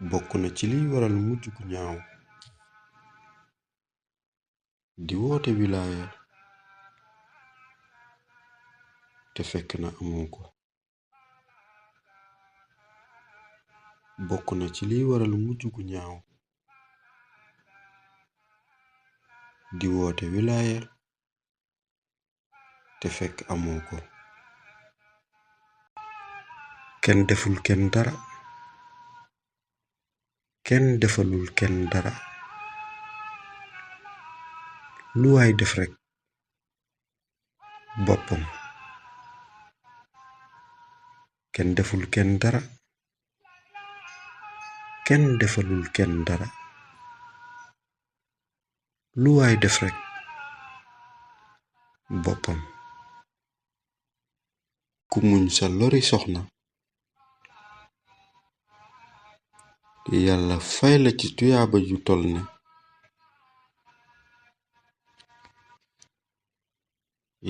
bokk na ci liy waral mujj gu ñaaw di woote wilaaya te fekk na amoo ko. bokk na ci liy waral mujj gu ñaaw di woote wilaaya te fekk amoo ko. kenn deful kenn dara, kenn defalul kenn dara, lu waay def rekk boppam. kenn deful kenn dara, kenn defalul kenn dara, lu waay def rekk boppam. ku muñ sa lori soxna yàlla fay la ci tuyaaba ju tol ne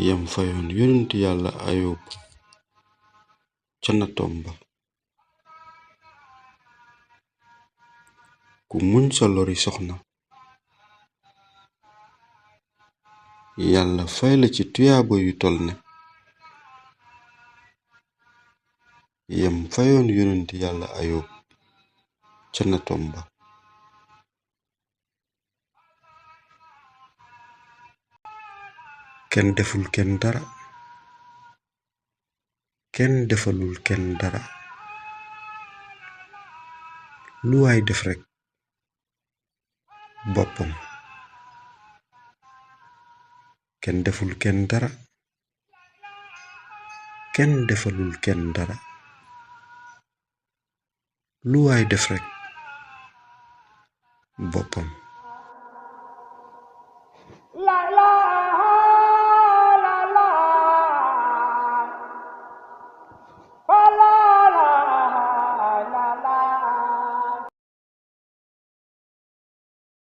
yam fayoon yonent yàlla ayub ca natoom ba. ku muñ sa lori soxna yàlla fay la ci tuyaaba yu tol ne yam fayoon yonent yàlla ayub ca natoom ba. kenn deful kenn dara, kenn defalul kenn dara, lu waay def rekk boppam. kenn deful kenn dara, kenn defalul kenn dara, lu waay def rekk boppam.